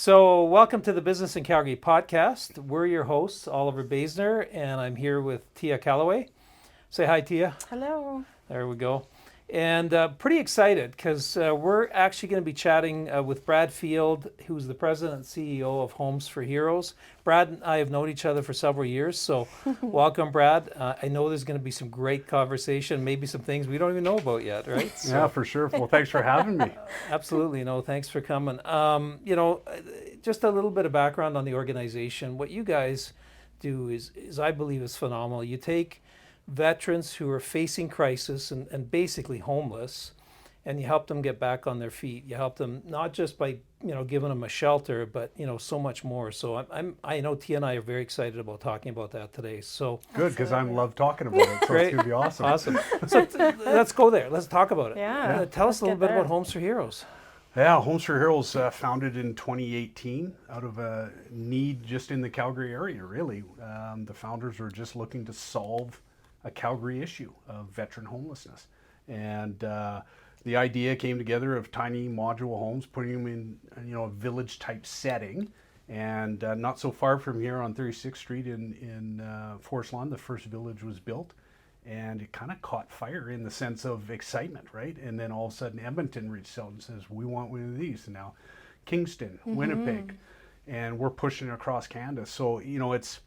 So, welcome to the Business in Calgary podcast. We're your hosts, Oliver Basner, and I'm here with Tia Calloway. Say hi, Tia. Hello. There we go. And pretty excited because we're actually going to be chatting with Brad Field, who's the president and CEO of Homes for Heroes. Brad and I have known each other for several years, so welcome, Brad. I know there's going to be some great conversation, maybe some things we don't even know about yet, right? So, Yeah, for sure. Well, thanks for having me. absolutely. No, thanks for coming. Just a little bit of background on the organization. What you guys do is I believe, is phenomenal. You take veterans who are facing crisis and basically homeless, and you help them get back on their feet. You help them not just by giving them a shelter, but so much more. So I know Tia and I are very excited about talking about that today. So Good, because I love talking about it, so Great. it's going to be awesome. Awesome. So let's go there. Let's talk about it. Yeah. Tell us a little bit there. about Homes for Heroes. Yeah, Homes for Heroes founded in 2018 out of a need just in the Calgary area, really. The founders were just looking to solve a Calgary issue of veteran homelessness. And the idea came together of tiny modular homes, putting them in a village type setting. And not so far from here on 36th Street in Forest Lawn, the first village was built. And it kind of caught fire in the sense of excitement, right? And then all of a sudden Edmonton reached out and says, we want one of these. And now Kingston, Winnipeg, and we're pushing it across Canada. So, it's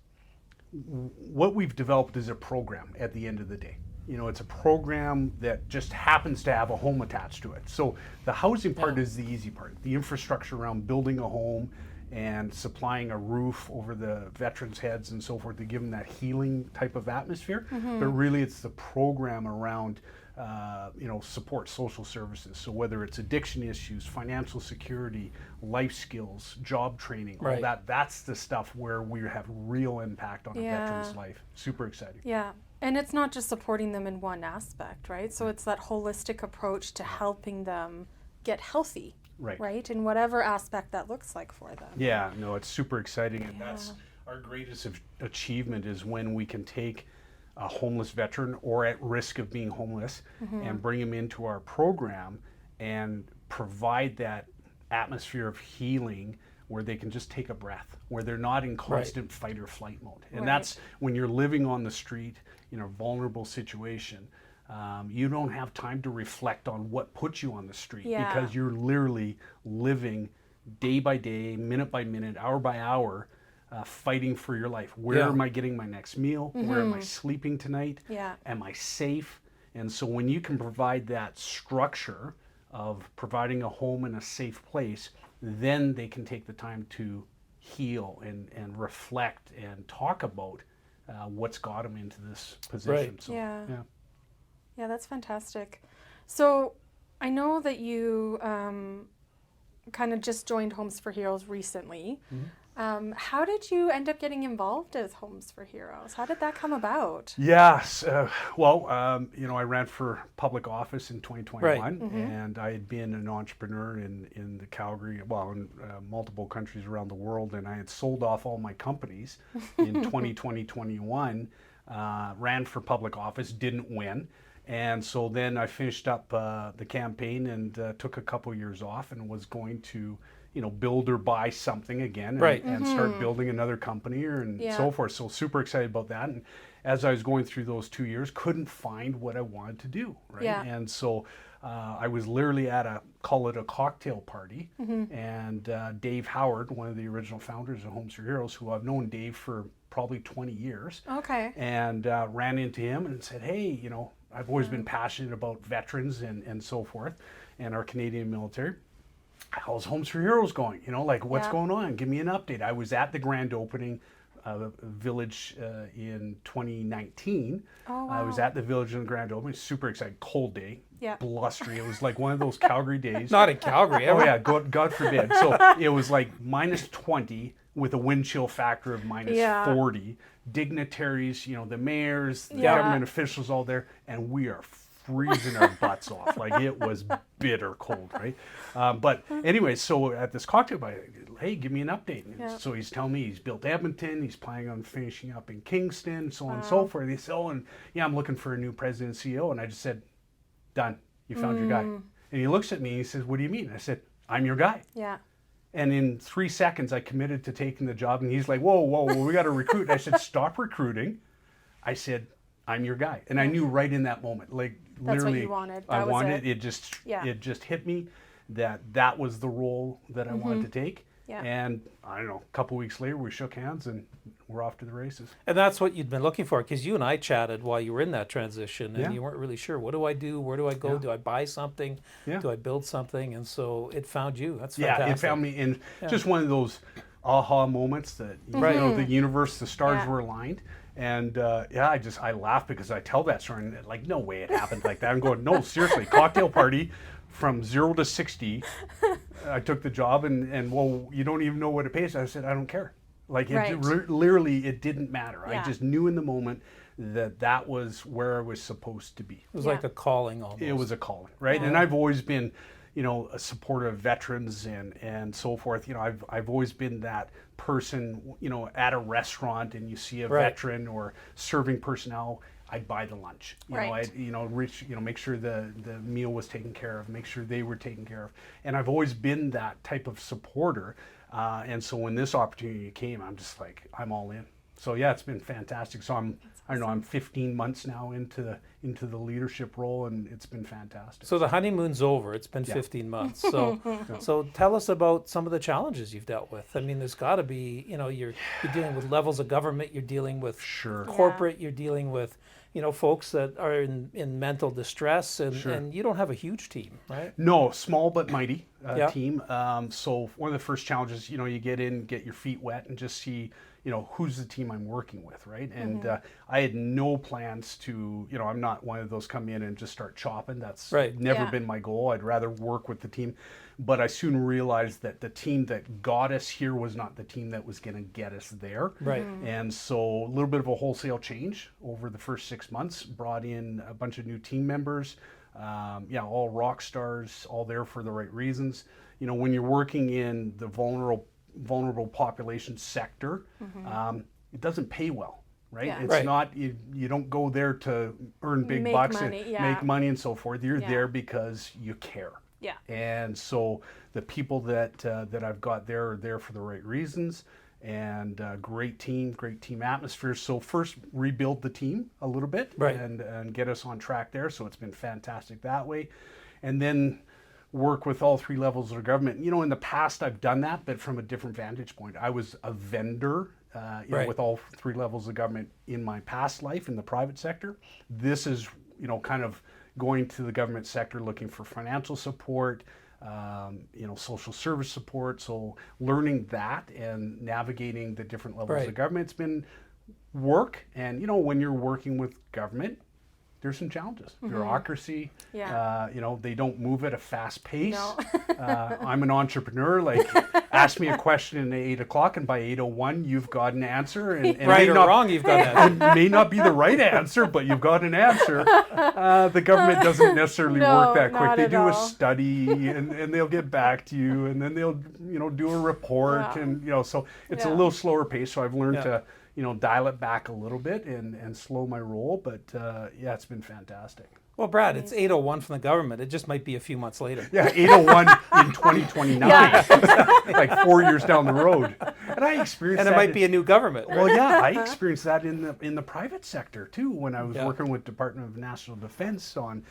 what we've developed is a program at the end of the day. It's a program that just happens to have a home attached to it. So the housing part is the easy part. The infrastructure around building a home and supplying a roof over the veterans' heads and so forth to give them that healing type of atmosphere. But really it's the program around support social services. So whether it's addiction issues, financial security, life skills, job training, all that's the stuff where we have real impact on a veteran's life. Super exciting. Yeah. And it's not just supporting them in one aspect, right? So it's that holistic approach to helping them get healthy, right? In whatever aspect that looks like for them. Yeah, no, it's super exciting. And that's our greatest achievement is when we can take a homeless veteran or at risk of being homeless and bring them into our program and provide that atmosphere of healing where they can just take a breath, where they're not in constant fight or flight mode. And that's when you're living on the street in a vulnerable situation. You don't have time to reflect on what put you on the street because you're literally living day by day, minute by minute, hour by hour, fighting for your life. Where am I getting my next meal? Where am I sleeping tonight? Am I safe? And so when you can provide that structure of providing a home in a safe place, then they can take the time to heal and reflect and talk about what's got them into this position. So, Yeah, that's fantastic. So I know that you kind of just joined Homes for Heroes recently. How did you end up getting involved as Homes for Heroes? How did that come about? Yes. I ran for public office in 2021, and I had been an entrepreneur in the Calgary, in multiple countries around the world, and I had sold off all my companies in 2021, ran for public office, didn't win. And so then I finished up the campaign and took a couple years off and was going to build or buy something again and start building another company and so forth. So super excited about that. And as I was going through those 2 years, couldn't find what I wanted to do, right? And so I was literally at call it a cocktail party. And Dave Howard, one of the original founders of Homes for Heroes, who I've known Dave for probably 20 years. And ran into him and said, hey, I've always been passionate about veterans and so forth and our Canadian military. How's Homes for Heroes going? What's going on? Give me an update. I was at the grand opening village in 2019. Oh, wow. I was at the village in the grand opening. Super excited. Cold day. Blustery. It was like one of those Calgary days. Not in Calgary. Oh yeah, God forbid. So it was like minus 20 with a wind chill factor of minus 40. Dignitaries, the mayors, the government officials all there, and we are freezing our butts off. Like it was bitter cold, right? But anyway, so at this cocktail party, hey, give me an update. So he's telling me he's built Edmonton, he's planning on finishing up in Kingston, so on and so forth. He said, I'm looking for a new president and CEO. And I just said, done. You found your guy. And he looks at me and he says, what do you mean? I said, I'm your guy. And in 3 seconds, I committed to taking the job. And he's like, whoa, we got to recruit. I said, stop recruiting. I said, I'm your guy. And I knew right in that moment, like That's literally, what you wanted. I That was wanted it. it just hit me that was the role that I wanted to take. Yeah. And I don't know, a couple weeks later, we shook hands and we're off to the races. And that's what you'd been looking for, because you and I chatted while you were in that transition, and Yeah. you weren't really sure, what do I do? Where do I go? Yeah. Do I buy something? Yeah. Do I build something? And so it found you. That's Yeah, fantastic. it found me in just one of those aha moments that you know, the universe, the stars were aligned. And I laugh because I tell that story and like, no way it happened like that. I'm going, no, seriously, cocktail party from 0 to 60. I took the job and well, you don't even know what it pays. I said, I don't care. Like literally, it didn't matter. Yeah. I just knew in the moment that was where I was supposed to be. It was like a calling almost. It was a calling, right? And I've always been, you know, a supporter of veterans and so forth. You know, I've always been that person, you know, at a restaurant and you see a veteran or serving personnel, I'd buy the lunch. You know, I'd, you know, make sure the meal was taken care of, make sure they were taken care of. And I've always been that type of supporter. And so when this opportunity came, I'm just like, I'm all in. So yeah, it's been fantastic. So I don't know, I'm 15 months now into the leadership role, and it's been fantastic. So the honeymoon's over. It's been 15 months. So so tell us about some of the challenges you've dealt with. I mean, there's got to be, you know, you're dealing with levels of government, you're dealing with corporate, you're dealing with, you know, folks that are in mental distress, and you don't have a huge team, right? No, small but mighty team. So one of the first challenges, you know, you get in, get your feet wet, and just see, you know, who's the team I'm working with, right? And I had no plans to, you know, I'm not one of those come in and just start chopping. That's never been my goal. I'd rather work with the team. But I soon realized that the team that got us here was not the team that was going to get us there. Right. And so a little bit of a wholesale change over the first 6 months, brought in a bunch of new team members, all rock stars, all there for the right reasons. You know, when you're working in the vulnerable population sector, it doesn't pay well, right? Yeah. It's not, you don't go there to earn big bucks and make money and so forth. You're there because you care. Yeah. And so the people that I've got there are there for the right reasons, and great team atmosphere. So first rebuild the team a little bit and get us on track there. So it's been fantastic that way. And then work with all 3 levels of government. You know, in the past I've done that, but from a different vantage point. I was a vendor you know, with all 3 levels of government in my past life in the private sector. This is, you know, kind of going to the government sector looking for financial support, you know, social service support. So learning that and navigating the different levels of government, it's been work. And, you know, when you're working with government, there's some challenges. Bureaucracy, you know, they don't move at a fast pace. No. I'm an entrepreneur. Like, ask me a question at 8 o'clock, and by 8:01, you've got an answer. And right or wrong, you've got an answer. It may not be the right answer, but you've got an answer. The government doesn't necessarily work that quick. They do a study, and they'll get back to you, and then they'll, you know, do a report, and, you know, so it's a little slower pace. So I've learned to, you know, dial it back a little bit and slow my roll. But it's been fantastic. Well, Brad, it's 8:01 from the government. It just might be a few months later. Yeah, 8:01 in 2029, like 4 years down the road. And I experienced and that. it might be a new government. Well, yeah, I experienced that in the private sector too, when I was working with Department of National Defense on,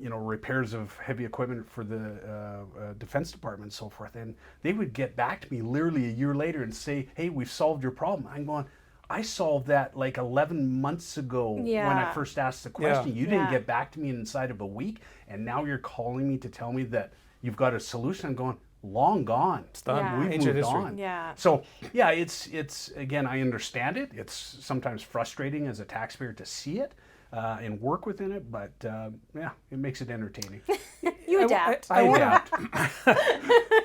you know, repairs of heavy equipment for the Defense Department and so forth. And they would get back to me literally a year later and say, hey, we've solved your problem. I'm going, I solved that like 11 months ago when I first asked the question. You didn't get back to me inside of a week, and now you're calling me to tell me that you've got a solution. I'm going, long gone. It's done. We've moved on. Yeah. So yeah, it's again, I understand it. It's sometimes frustrating as a taxpayer to see it and work within it, but it makes it entertaining. You adapt. I adapt.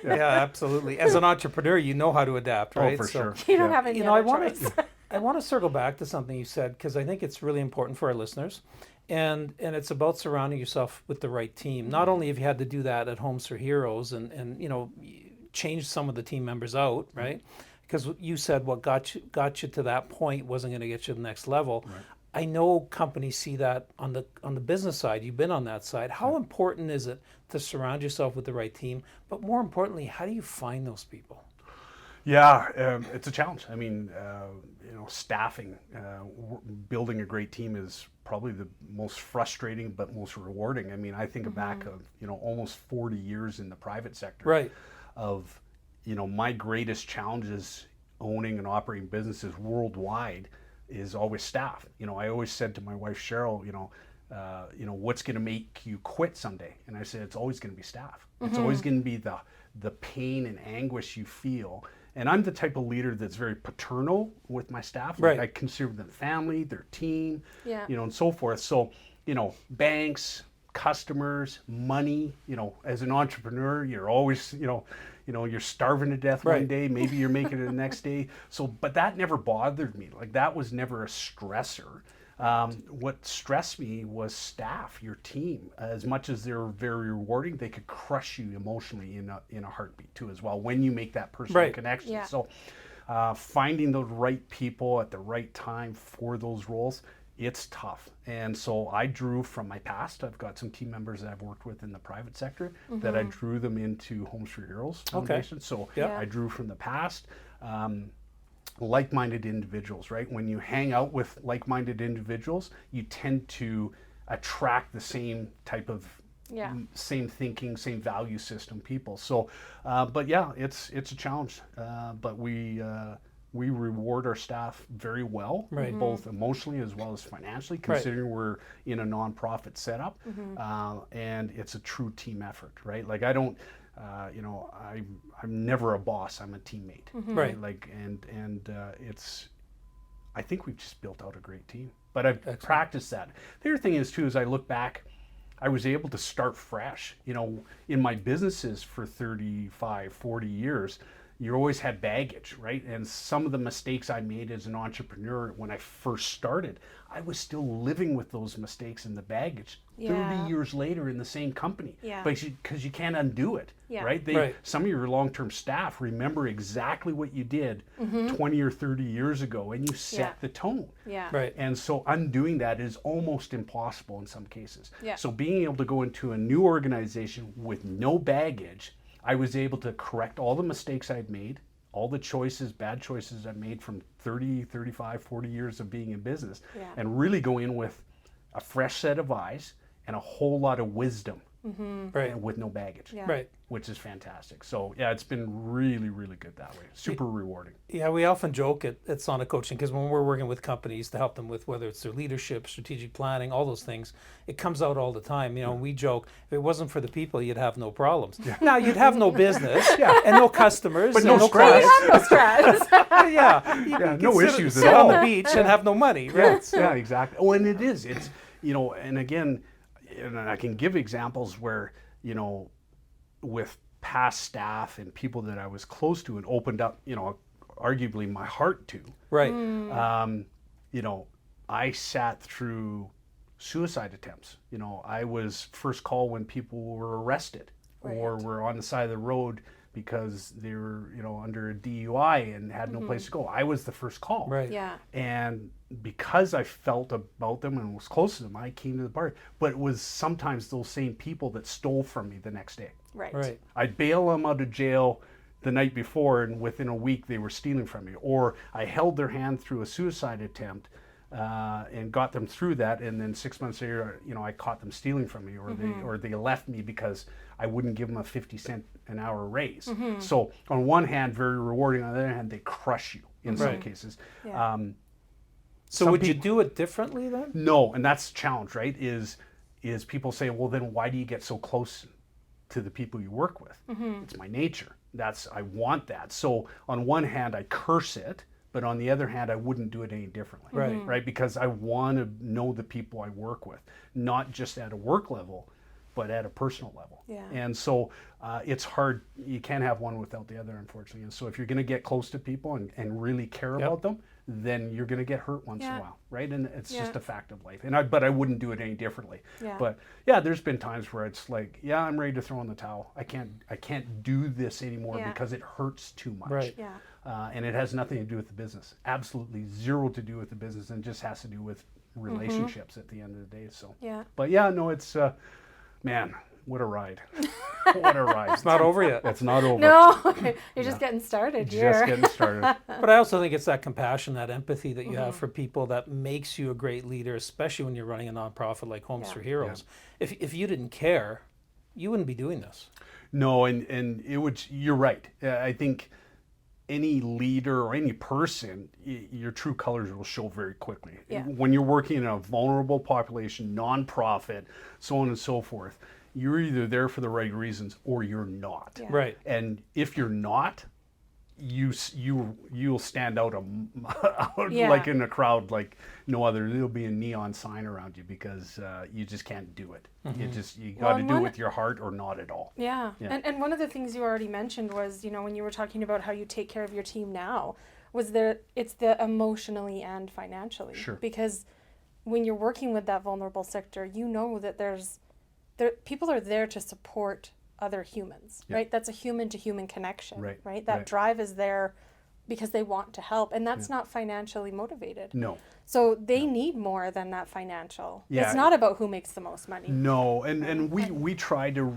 Yeah, absolutely. As an entrepreneur, you know how to adapt, right? Oh, for sure. You don't have any other choice. I want to circle back to something you said, because I think it's really important for our listeners. And it's about surrounding yourself with the right team. Not only have you had to do that at Homes for Heroes and you know, change some of the team members out, right? Because you said what got you to that point wasn't going to get you to the next level. Right. I know companies see that on the business side. You've been on that side. How important is it to surround yourself with the right team? But more importantly, how do you find those people? Yeah, it's a challenge. I mean, staffing, building a great team is probably the most frustrating but most rewarding. I mean, I think back of, almost 40 years in the private sector Right. of, my greatest challenges owning and operating businesses worldwide is always staff. I always said to my wife, Cheryl, what's going to make you quit someday? And I said, it's always going to be staff. It's always going to be the pain and anguish you feel. And I'm the type of leader that's very paternal with my staff. Like, Right. I consider them family, their team, Yeah. and so forth. So, banks, customers, money, as an entrepreneur, you're always, you're starving to death one Right. day, maybe you're making it the next day. So, but that never bothered me. Like, that was never a stressor. What stressed me was staff, your team. As much as they're very rewarding, they could crush you emotionally in a heartbeat too, as well, when you make that personal Right. connection. Yeah. So, finding the right people at the right time for those roles, it's tough. And so I drew from my past. I've got some team members that I've worked with in the private sector that I drew them into Homes for Heroes Foundation. So Yeah. I drew from the past. Like-minded individuals, right? When you hang out with like-minded individuals, you tend to attract the same type of Yeah. same thinking, same value system people. So, but yeah, it's a challenge. But we reward our staff very well, Right. both emotionally as well as financially, considering we're in a nonprofit setup, and it's a true team effort, right? Like, I don't. I'm never a boss. I'm a teammate, Right. Like, and it's. I think we've just built out a great team. But I've practiced that. The other thing is too, as I look back, I was able to start fresh. In my businesses for 35, 40 years, you always had baggage, right? And some of the mistakes I made as an entrepreneur when I first started, I was still living with those mistakes and the baggage Yeah. 30 years later in the same company. Yeah. But because you can't undo it, Yeah. right? Right. Some of your long-term staff remember exactly what you did 20 or 30 years ago, and you set Yeah. the tone. Yeah. Right. And so undoing that is almost impossible in some cases. Yeah. So being able to go into a new organization with no baggage, I was able to correct all the mistakes I'd made, all the bad choices I made from 30, 35, 40 years of being in business, Yeah. and really go in with a fresh set of eyes and a whole lot of wisdom, Right. and with no baggage, Yeah. Right. which is fantastic. So yeah, it's been really, really good that way. Super rewarding. Yeah, we often joke at Sonic Coaching, because when we're working with companies to help them with whether it's their leadership, strategic planning, all those things, it comes out all the time. We joke, if it wasn't for the people, you'd have no problems. Now, you'd have no business and no customers, But and no clients. stress. No stress. Yeah, you Yeah, could no sit- issues at sit on all. the beach and have no money, right? So- Yeah, exactly. Oh, and it's, and again, and I can give examples where, with past staff and people that I was close to and opened up, arguably my heart to, Right. I sat through suicide attempts. I was first call when people were arrested or Right. were on the side of the road because they were, under a DUI and had no place to go. I was the first call. Right. Yeah. And because I felt about them and was close to them, I came to the party. But it was sometimes those same people that stole from me the next day. Right. Right. I'd bail them out of jail the night before, and within a week they were stealing from me. Or I held their hand through a suicide attempt and got them through that, and then 6 months later, I caught them stealing from me, or they left me because I wouldn't give them a 50-cent an hour raise. So on one hand, very rewarding. On the other hand, they crush you in some Right. cases. Yeah. So Some would you peop- do it differently then? No, and that's the challenge, right? Is people say, well, then why do you get so close to the people you work with? It's my nature. I want that. So on one hand, I curse it, but on the other hand, I wouldn't do it any differently. Right. Right? Because I want to know the people I work with, not just at a work level, but at a personal level. Yeah. And so it's hard. You can't have one without the other, unfortunately. And so if you're going to get close to people and really care Yep. about them, then you're going to get hurt once in Yeah. a while, right? And it's just Yeah. a fact of life. But I wouldn't do it any differently. Yeah. But yeah, there's been times where it's like, yeah, I'm ready to throw in the towel. I can't do this anymore Yeah. because it hurts too much. Right. Yeah. And it has nothing to do with the business. Absolutely zero to do with the business, and just has to do with relationships at the end of the day. So, Yeah. but yeah, no, it's man, what a ride! What a ride! It's not over yet. It's not over. No, you're just getting started Just here. getting started. But I also think it's that compassion, that empathy that you have for people that makes you a great leader, especially when you're running a nonprofit like Homes Yeah. for Heroes. If you didn't care, you wouldn't be doing this. No, and it would. You're right. I think any leader or any person, your true colors will show very quickly. Yeah. When you're working in a vulnerable population, nonprofit, so on and so forth, you're either there for the right reasons or you're not. Yeah. Right. And if you're not, you'll stand out, Yeah. like in a crowd like no other. There'll be a neon sign around you because you just can't do it. You got to and do it one- with your heart or not at all. Yeah. Yeah. And one of the things you already mentioned was, when you were talking about how you take care of your team now, was it's the emotionally and financially. Sure. Because when you're working with that vulnerable sector, you know that people are there to support other humans, Yeah. right? That's a human to human connection, Right. That Right. drive is there because they want to help, and that's not financially motivated. No. So they need more than that financial. Yeah. It's not about who makes the most money. No, and we try to,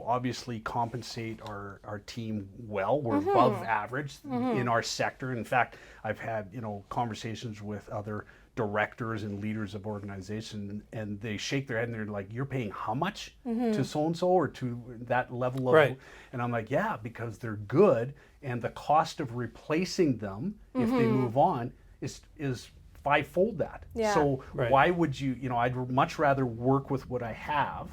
obviously compensate our team well. We're above average in our sector. In fact, I've had, conversations with other directors and leaders of organization, and they shake their head and they're like, "You're paying how much to so and so or to that level of?" Right. And I'm like, "Yeah, because they're good, and the cost of replacing them if they move on is fivefold that." Yeah. So Right. why would you? I'd much rather work with what I have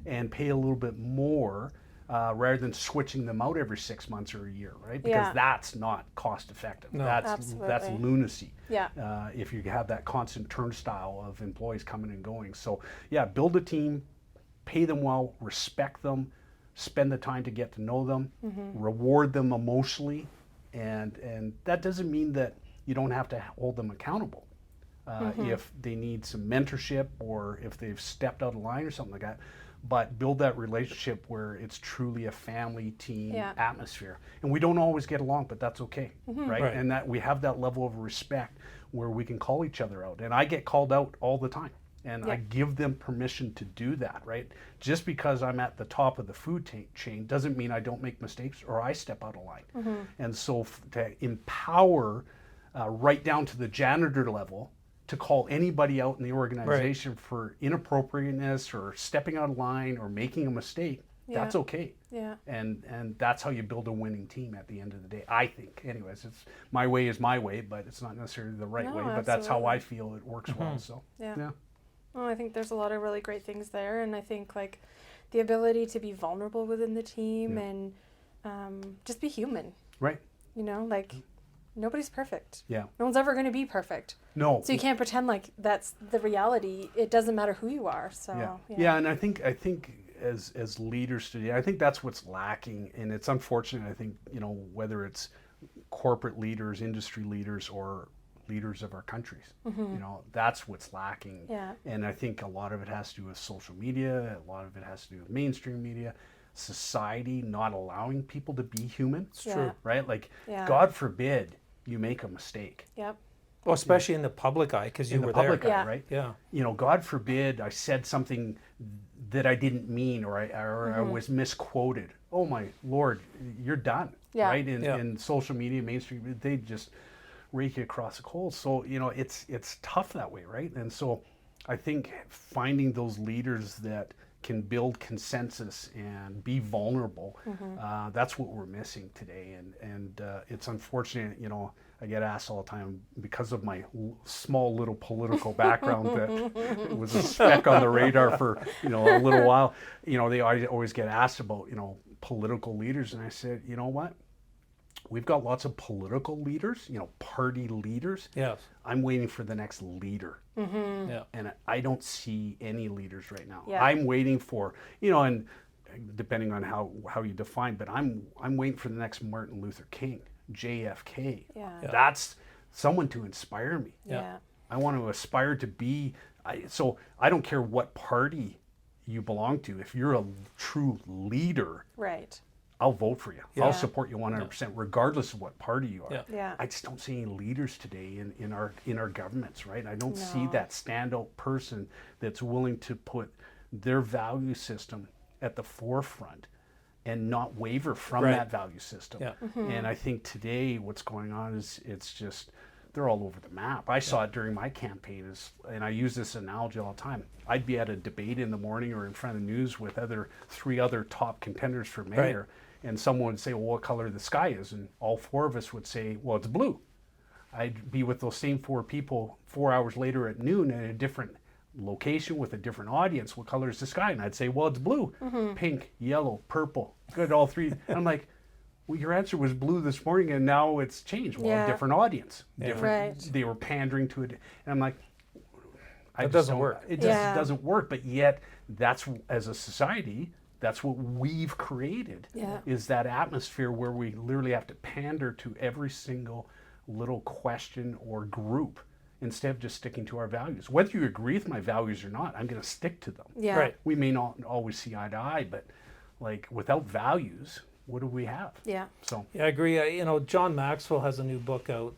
and pay a little bit more rather than switching them out every 6 months or a year, right? Because Yeah. that's not cost effective. No. That's Absolutely. lunacy. Yeah. If you have that constant turnstile of employees coming and going. So yeah, build a team, pay them well, respect them, spend the time to get to know them, reward them emotionally, and that doesn't mean that you don't have to hold them accountable. If they need some mentorship or if they've stepped out of line or something like that, but build that relationship where it's truly a family team Yeah. atmosphere. And we don't always get along, but that's okay, right? Right. And that we have that level of respect where we can call each other out. And I get called out all the time. And I Yeah. give them permission to do that, right? Just because I'm at the top of the food chain doesn't mean I don't make mistakes or I step out of line. And so to empower right down to the janitor level to call anybody out in the organization for inappropriateness or stepping out of line or making a mistake, that's Yeah. okay. Yeah. And that's how you build a winning team at the end of the day, I think. Anyways, it's my way is my way, but it's not necessarily the right No, way. But that's how I absolutely. feel it works well. So Yeah. Well, I think there's a lot of really great things there, and I think like the ability to be vulnerable within the team and just be human. right. Like nobody's perfect. Yeah. No one's ever going to be perfect. No. So you can't pretend like that's the reality. It doesn't matter who you are. So Yeah, and I think as leaders today, I think that's what's lacking, and it's unfortunate. I think whether it's corporate leaders, industry leaders, or leaders of our countries, that's what's lacking. Yeah. And I think a lot of it has to do with social media. A lot of it has to do with mainstream media, society not allowing people to be human. It's true. Right? Like, Yeah. God forbid you make a mistake. Yep. Well, especially in the public eye, because you In the were public there. eye, Yeah. right? Yeah. God forbid I said something that I didn't mean or I was misquoted. Oh my Lord, you're done. Yeah. Right? Yeah. In social media, mainstream, they just rake you across the coals. So, it's tough that way, right? And so I think finding those leaders that can build consensus and be vulnerable, that's what we're missing today. And it's unfortunate, I get asked all the time because of my small little political background that it was a speck on the radar for, a little while. They always get asked about, political leaders. And I said, you know what? We've got lots of political leaders, party leaders. Yes. I'm waiting for the next leader. Yeah. And I don't see any leaders right now. Yeah. I'm waiting for, and depending on how you define, but I'm waiting for the next Martin Luther King, JFK. Yeah. That's someone to inspire me. Yeah. I want to aspire to be, so I don't care what party you belong to. If you're a true leader, Right. I'll vote for you. Yeah. I'll support you 100%, regardless of what party you are. Yeah. Yeah. I just don't see any leaders today in our governments, right? I don't see No. that standout person that's willing to put their value system at the forefront and not waver from Right. that value system. Yeah. And I think today what's going on is it's just they're all over the map. I saw it during my campaign, and I use this analogy all the time. I'd be at a debate in the morning or in front of the news with three other top contenders for mayor, and someone would say, well, what color the sky is? And all four of us would say, well, it's blue. I'd be with those same four people 4 hours later at noon at a different location with a different audience. What color is the sky? And I'd say, well, it's blue, pink, yellow, purple. Good, all three. And I'm like, well, your answer was blue this morning, and now it's changed. Well, Yeah. different audience, different. Right. They were pandering to it, and I'm like, That doesn't work. It just Yeah. doesn't work. But yet, that's as a society, that's what we've created. Yeah. Is that atmosphere where we literally have to pander to every single little question or group instead of just sticking to our values. Whether you agree with my values or not, I'm going to stick to them. Yeah. Right. We may not always see eye to eye, but like without values, what do we have? Yeah. So Yeah, I agree. John Maxwell has a new book out,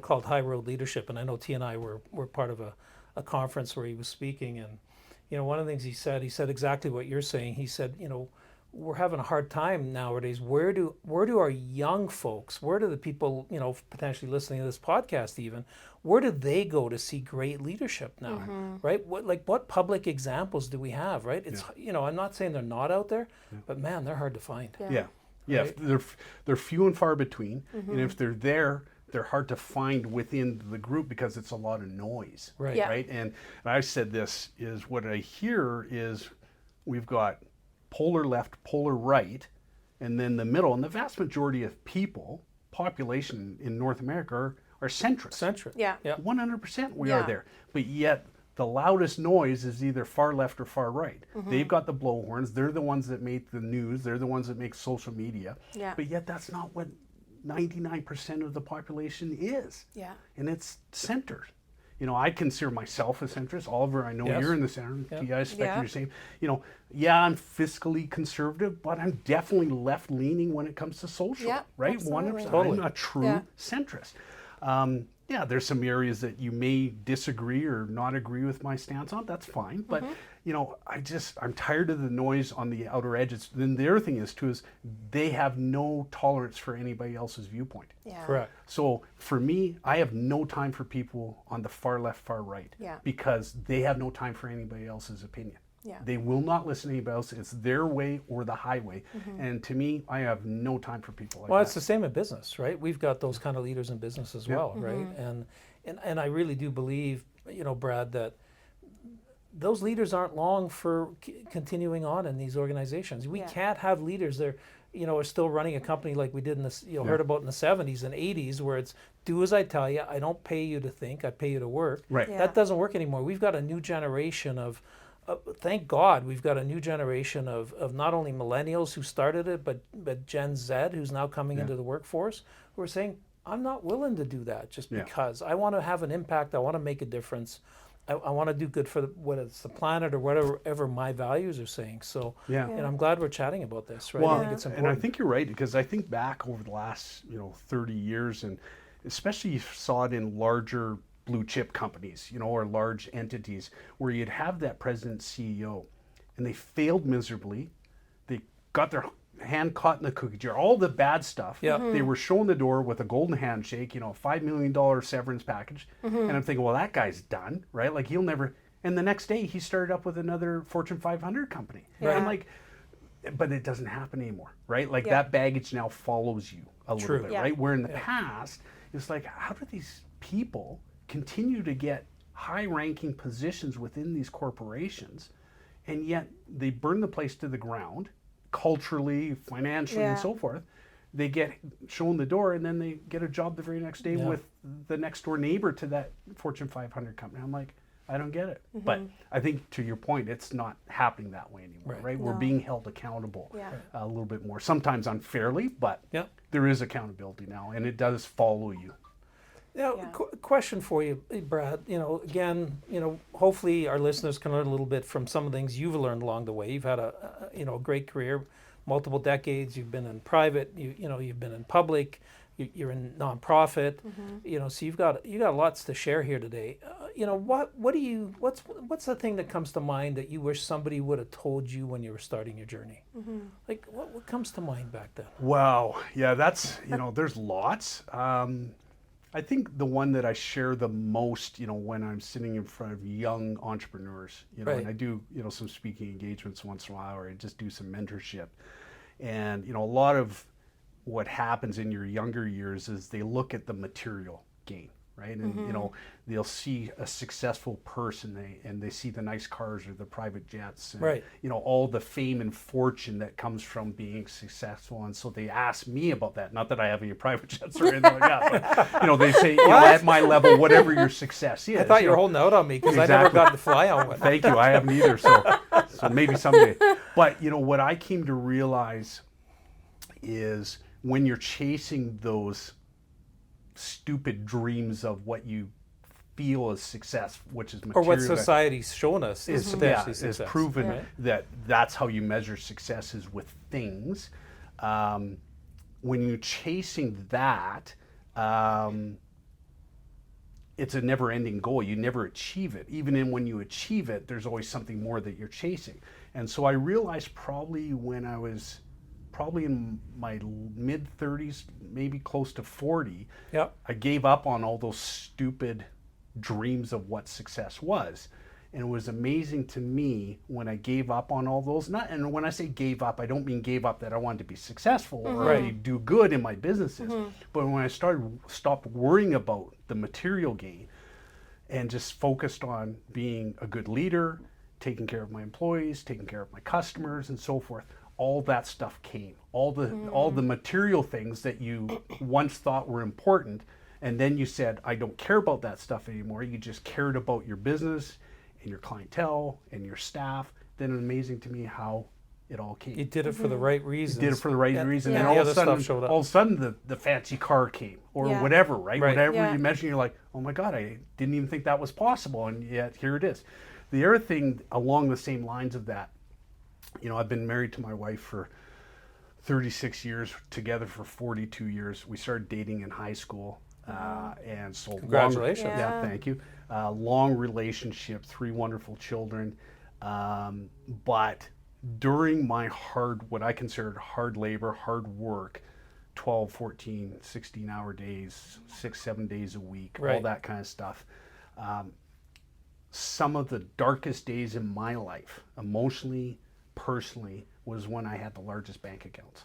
called High Road Leadership, and I know T and I were part of a conference where he was speaking, and one of the things he said exactly what you're saying. He said, we're having a hard time nowadays. Where do our young folks, where do the people, potentially listening to this podcast even, where do they go to see great leadership now, right? What public examples do we have, right? It's, I'm not saying they're not out there, but man, they're hard to find. yeah. Right. They're few and far between, and if they're there, they're hard to find within the group because it's a lot of noise. Right. Yeah. Right. And I said this is what I hear is we've got polar left, polar right, and then the middle. And the vast majority of population in North America are centrist. Centric. Yeah. Yeah. 100% we Yeah. are there. But yet the loudest noise is either far left or far right. They've got the blowhorns. They're the ones that make the news. They're the ones that make social media. Yeah. But yet that's not what 99% of the population is. Yeah. And it's centered. I consider myself a centrist. Oliver, I know Yes. you're in the center. Yeah. I expect Yeah. you're saying, I'm fiscally conservative, but I'm definitely left leaning when it comes to social. Yeah, right? absolutely. 100%. Totally. I'm a true Yeah. centrist. There's some areas that you may disagree or not agree with my stance on. That's fine. But, I'm tired of the noise on the outer edges. Then the other thing is, too, is they have no tolerance for anybody else's viewpoint. Yeah. Correct. So for me, I have no time for people on the far left, far right. Yeah. Because they have no time for anybody else's opinion. Yeah. They will not listen to anybody else. It's their way or the highway. And to me, I have no time for people like Well, that. it's the same in business, right? We've got those kind of leaders in business as well, right? And I really do believe, Brad, that those leaders aren't long for continuing on in these organizations. We Yeah. can't have leaders that are still running a company like we did in this, heard about in the 70s and 80s, where it's do as I tell you. I don't pay you to think. I pay you to work. Right. Yeah. That doesn't work anymore. We've got a new generation of thank God we've got a new generation of not only millennials who started it, but Gen Z who's now coming into the workforce, who are saying, I'm not willing to do that just Yeah. because I want to have an impact. I want to make a difference. I want to do good for whether it's the planet or whatever my values are saying. So, Yeah. and I'm glad we're chatting about this, right? Well, I think it's and important. I think you're right, because I think back over the last 30 years, and especially you saw it in larger blue chip companies, or large entities, where you'd have that president CEO, and they failed miserably. They got their hand caught in the cookie jar, all the bad stuff. Yeah. They were shown the door with a golden handshake, a $5 million severance package. And I'm thinking, well, that guy's done, right? Like he'll never, and the next day he started up with another Fortune 500 company. Yeah. I'm like, but it doesn't happen anymore, right? Like Yeah. that baggage now follows you a little True. bit, Yeah. right? Where in the past, it's like, how do these people continue to get high-ranking positions within these corporations, and yet they burn the place to the ground, culturally, financially, and Yeah. so forth. They get shown the door, and then they get a job the very next day Yeah. with the next door neighbor to that Fortune 500 company. I'm like, I don't get it. But I think to your point, it's not happening that way anymore, Right. right? We're No. being held accountable Yeah. a little bit more, sometimes unfairly, but Yeah. there is accountability now, and it does follow you. Now, Yeah. question for you, Brad. Again, hopefully our listeners can learn a little bit from some of the things you've learned along the way. You've had a great career, multiple decades. You've been in private. You've been in public. You're in nonprofit. So you've got lots to share here today. What's the thing that comes to mind that you wish somebody would have told you when you were starting your journey? Like what comes to mind back then? Wow. Yeah, that's, there's lots. I think the one that I share the most, when I'm sitting in front of young entrepreneurs, Right. and I do, some speaking engagements once in a while, or I just do some mentorship. And, a lot of what happens in your younger years is they look at the material gain, right? And, they'll see a successful person and they see the nice cars or the private jets, and, Right. all the fame and fortune that comes from being successful. And so they ask me about that. Not that I have any private jets or anything like that, but, they say, at my level, whatever your success is. I thought you were holding out on me because I never Exactly. got to fly on one. Thank you. I haven't either. So maybe someday. But, what I came to realize is when you're chasing those stupid dreams of what you feel is success, which is material, Or what society's shown us is potentially is success. proven right? that that's how you measure success is with things. When you're chasing that, it's a never-ending goal. You never achieve it. Even when you achieve it, there's always something more that you're chasing. And so I realized probably when I was in my mid-30s, maybe close to 40, Yep. I gave up on all those stupid dreams of what success was. And it was amazing to me when I gave up on all those. And when I say gave up, I don't mean gave up that I wanted to be successful or Right. do good in my businesses. But when I stopped worrying about the material gain and just focused on being a good leader, taking care of my employees, taking care of my customers, and so forth, all that stuff came. All the material things that you once thought were important, and then you said, I don't care about that stuff anymore. You just cared about your business and your clientele and your staff. Then it's amazing to me how it all came. You did it for the right reasons. Did it for the right reason, and and the all other of a sudden, stuff showed up. all of a sudden, the fancy car came, or Yeah. whatever, right? Right. Whatever Yeah. you mention, you're like, oh my God, I didn't even think that was possible, and yet here it is. The other thing along the same lines of that, I've been married to my wife for 36 years, together for 42 years. We started dating in high school, and so Congratulations. Long, Yeah. thank you. Long relationship, 3 wonderful children, but during my what I considered hard labor, hard work, 12, 14, 16-hour days, 6-7 days a week, all Right. that kind of stuff. Some of the darkest days in my life, emotionally, personally, was when I had the largest bank accounts.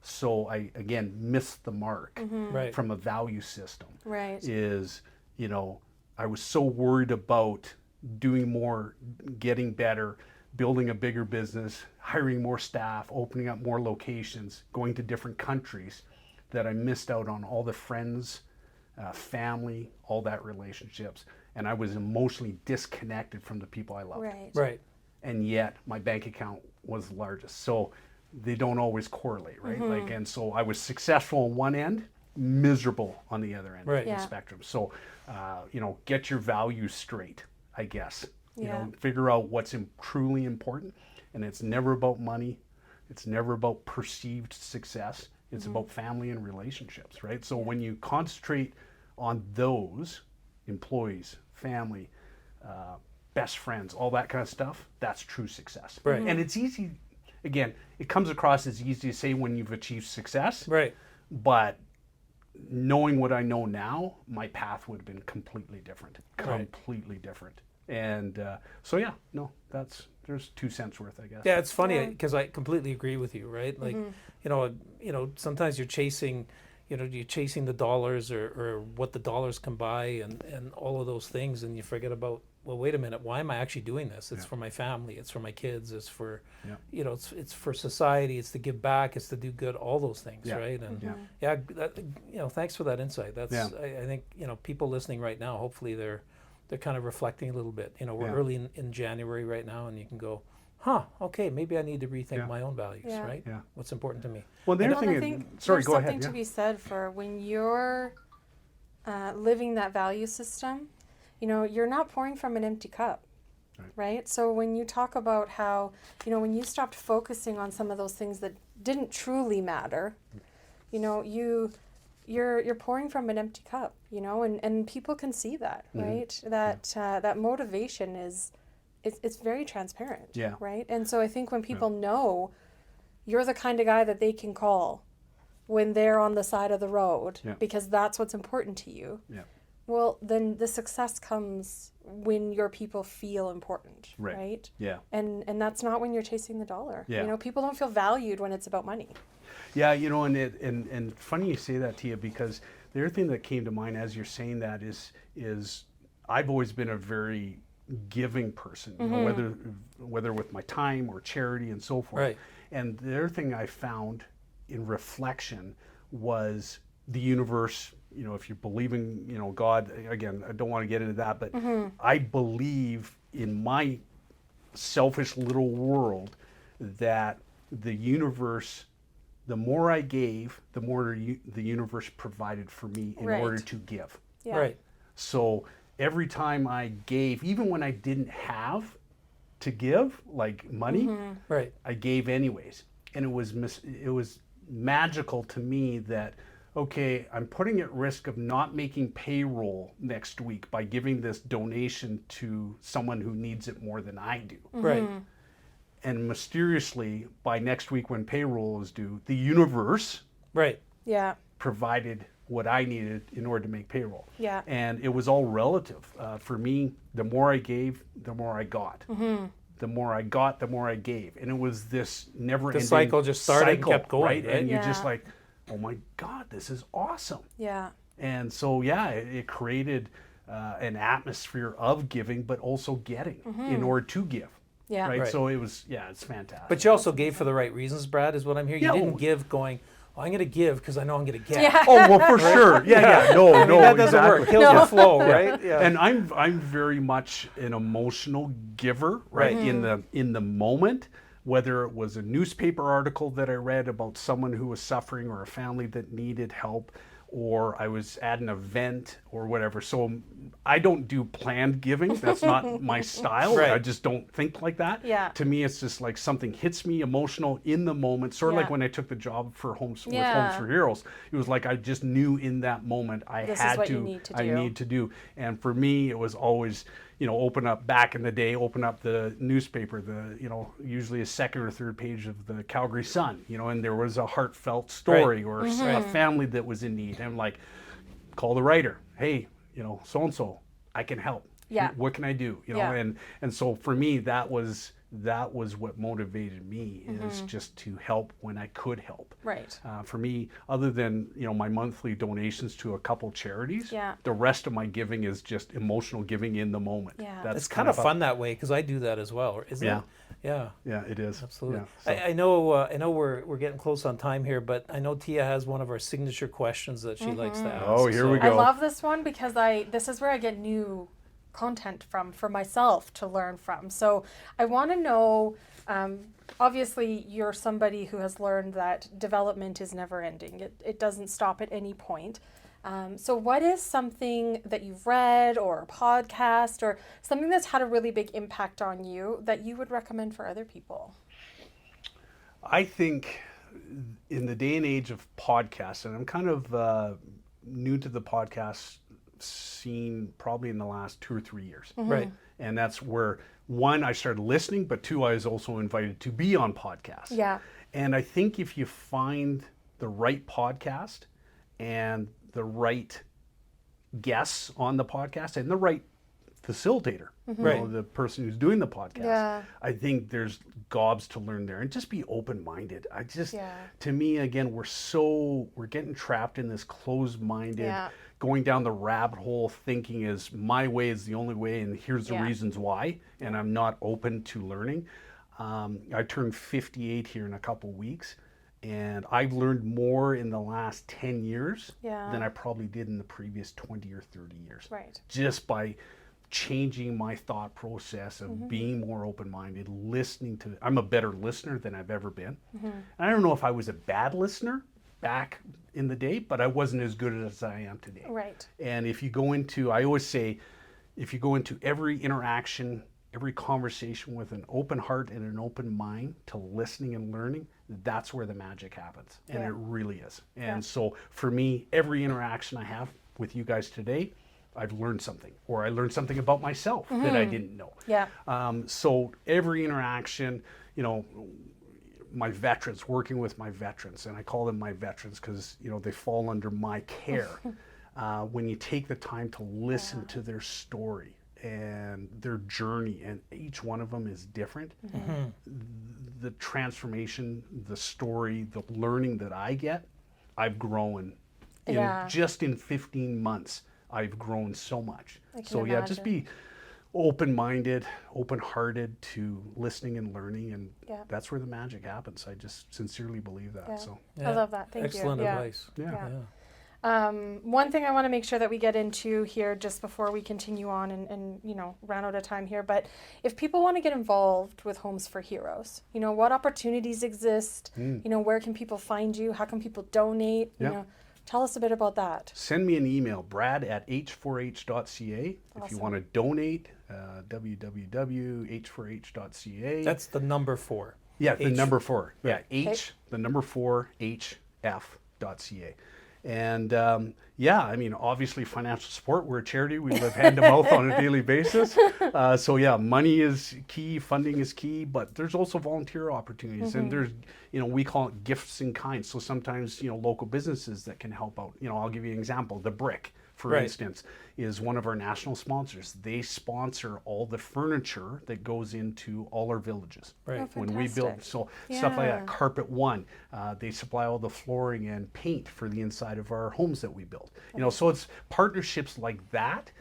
So I, again, missed the mark Right. from a value system. Right. Is, I was so worried about doing more, getting better, building a bigger business, hiring more staff, opening up more locations, going to different countries, that I missed out on all the friends, family, all that relationships. And I was emotionally disconnected from the people I loved. Right. Right. And yet my bank account was the largest. So they don't always correlate, right? And so I was successful on one end, miserable on the other end Right. of the Yeah. spectrum. So, get your values straight, I guess. Yeah. Figure out what's truly important. And it's never about money. It's never about perceived success. It's about family and relationships, right? So when you concentrate on those, employees, family, best friends, all that kind of stuff, that's true success. Right. And it's easy, again, it comes across as easy to say when you've achieved success, Right. but knowing what I know now, my path would have been completely different. Right. Completely different. And there's 2 cents worth, I guess. Yeah, it's funny Yeah. because I completely agree with you, right? Like, sometimes you're chasing the dollars or what the dollars can buy and all of those things, and you forget about, well, wait a minute, why am I actually doing this? It's Yeah. for my family, it's for my kids, it's for, Yeah. it's for society, it's to give back, it's to do good, all those things, Yeah. right? And Yeah. thanks for that insight. That's Yeah. I think people listening right now, hopefully they're kind of reflecting a little bit. We're Yeah. early in January right now, and you can go, okay, maybe I need to rethink Yeah. my own values, Yeah. right? Yeah. What's important to me. Well, the other Well, and I thing, think sorry, there's go something ahead. to be said for when you're living that value system. You're not pouring from an empty cup. right? So when you talk about how, when you stopped focusing on some of those things that didn't truly matter, you're pouring from an empty cup, and people can see that, right? That motivation it's very transparent, Yeah. right? And so I think when people know you're the kind of guy that they can call when they're on the side of the road because that's what's important to you. Yeah. Well, then the success comes when your people feel important, right? Yeah. And that's not when you're chasing the dollar. Yeah. People don't feel valued when it's about money. Yeah, and funny you say that, Tia, because the other thing that came to mind as you're saying that is I've always been a very giving person, whether with my time or charity and so forth. Right. And the other thing I found in reflection was the universe. If you believe in, God, again, I don't want to get into that, but I believe in my selfish little world that the universe, the more I gave, the more the universe provided for me in order to give. Yeah. Right. So every time I gave, even when I didn't have to give, like money, Right. I gave anyways. And it was magical to me that, okay, I'm putting at risk of not making payroll next week by giving this donation to someone who needs it more than I do. Right. And mysteriously, by next week when payroll is due, the universe Right. Yeah. provided what I needed in order to make payroll. Yeah. And it was all relative. For me, the more I gave, the more I got. The more I got, the more I gave. And it was this never-ending The cycle just started and kept going, right? And you're Yeah. just like, oh my God, this is awesome. Yeah. And so, yeah, it created an atmosphere of giving, but also getting in order to give. Yeah. Right? Right. So it's fantastic. But you also gave for the right reasons, Brad, is what I'm hearing. Yeah, You didn't well- give going, I'm going to give because I know I'm going to get. Yeah. Oh, well, for sure. Yeah. No, That doesn't exactly. work. Kills the flow, right? Yeah. And I'm very much an emotional giver, right? In the moment, whether it was a newspaper article that I read about someone who was suffering or a family that needed help, or I was at an event or whatever. So I don't do planned giving. That's not my style. Right. I just don't think like that. Yeah. To me, it's just like something hits me emotional in the moment. Sort of like Yeah. when I took the job for Homes with Yeah. Homes for Heroes. It was like I just knew in that moment This is had what to. you need to I do. need to do. And for me, it was always, open up back in the day, open up the newspaper, usually a second or third page of the Calgary Sun, and there was a heartfelt story or a family that was in need. And I'm like, call the writer. Hey, so-and-so, I can help. Yeah. What can I do? Yeah. And so for me, that was what motivated me is just to help when I could help. Right. For me, other than my monthly donations to a couple charities, Yeah. the rest of my giving is just emotional giving in the moment. Yeah. That's It's kind of fun that way because I do that as well, isn't Yeah. it? Yeah. Yeah, it is. Absolutely. Yeah, so- I know we're getting close on time here, but I know Tia has one of our signature questions that she likes to ask. Oh, here we I go. love this one because this is where I get new content for myself to learn from. So I want to know, obviously you're somebody who has learned that development is never ending. It doesn't stop at any point. So what is something that you've read or a podcast or something that's had a really big impact on you that you would recommend for other people? I think in the day and age of podcasts, and I'm kind of new to the podcast scene probably in the last 2 or 3 years. Right. And that's where, one, I started listening, but two, I was also invited to be on podcasts. Yeah. And I think if you find the right podcast and the right guests on the podcast and the right facilitator, Right. the person who's doing the podcast, Yeah. I think there's gobs to learn there, and just be open-minded. Yeah. To me, again, we're getting trapped in this closed-minded, Yeah. going down the rabbit hole, thinking is my way is the only way, and here's the Yeah. reasons why, and I'm not open to learning. I turned 58 here in a couple weeks, and I've learned more in the last 10 years Yeah. than I probably did in the previous 20 or 30 years. Right. Just by changing my thought process of being more open-minded, listening to, I'm a better listener than I've ever been. And I don't know if I was a bad listener back in the day, but I wasn't as good as I am today. Right. And if you go into, I always say, if you go into every interaction every conversation with an open heart and an open mind to listening and learning, that's where the magic happens. And Yeah. it really is. And Yeah. so for me, every interaction I have with you guys today, I've learned something, or I learned something about myself that I didn't know. Yeah. So every interaction, my veterans, working with my veterans, and I call them my veterans because, they fall under my care. When you take the time to listen to their story and their journey, and each one of them is different, the transformation, the story, the learning that I get, I've grown. Yeah. Just in 15 months, I've grown so much. I can So yeah, just imagine. be open-minded, open-hearted to listening and learning, and Yeah. that's where the magic happens. I just sincerely believe that. Yeah. So I love that. Thank Excellent you. Yeah. advice. yeah. Yeah. Yeah. One thing I want to make sure that we get into here just before we continue on and run out of time here, but if people want to get involved with Homes for Heroes, what opportunities exist? Where can people find you? How can people donate? Yeah. Tell us a bit about that. Send me an email, brad@h4h.ca. If you want to donate, www.h4h.ca. That's the number 4. Yeah, the H. number 4. Yeah, Right. H, the number 4, hf.ca. And obviously financial support. We're a charity. We live hand to mouth on a daily basis. So yeah, money is key, funding is key, but there's also volunteer opportunities, and there's, we call it gifts in kind. So sometimes, local businesses that can help out. I'll give you an example. The Brick, for Right. instance, is one of our national sponsors. They sponsor all the furniture that goes into all our villages. Right. Oh, When we build, fantastic. so stuff like Yeah. that, Carpet One, they supply all the flooring and paint for the inside of our homes that we build. So it's partnerships like that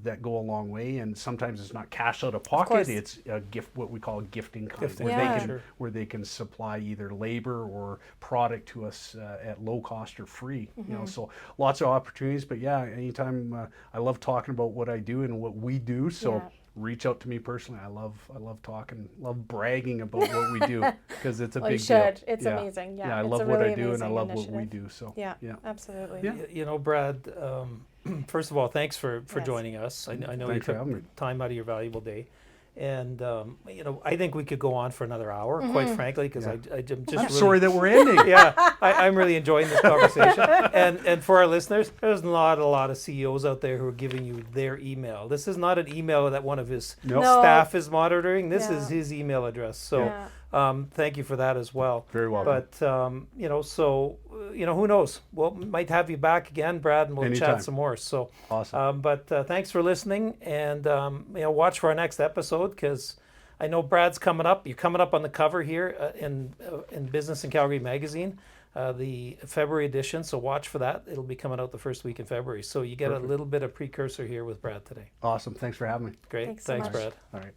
that go a long way. And sometimes it's not cash out of course. pocket; it's a gift, what we call a gifting kind, Gifting, where yeah. they can Sure. where they can supply either labor or product to us at low cost or free. So lots of opportunities. But yeah, anytime I love talking about what I do and what we do. So. Yeah. Reach out to me personally. I love talking, love bragging about what we do because it's a Well, you big deal. should. It's amazing. Yeah, I it's love a what really I do, and I amazing love what we initiative. do. So Yeah, yeah. absolutely. Yeah. Brad, first of all, thanks for Yes. joining us. I know you Thanks for took having me. time out of your valuable day. And, I think we could go on for another hour, quite frankly, because Yeah. I'm just I'm really... sorry that we're ending. Yeah, I'm really enjoying this conversation. And for our listeners, there's not a lot of CEOs out there who are giving you their email. This is not an email that one of his Nope. No. staff is monitoring. This Yeah. is his email address. So Yeah. thank you for that as well. Very welcome. But, who knows? We'll might have you back again, Brad, and we'll Anytime. chat some more. So, Awesome. but thanks for listening, and watch for our next episode, because I know Brad's coming up. You're coming up on the cover here in Business in Calgary magazine, the February edition. So watch for that. It'll be coming out the first week in February. So you get Perfect. a little bit of precursor here with Brad today. Awesome. Thanks for having me. Great. Thanks so much. Brad. All right.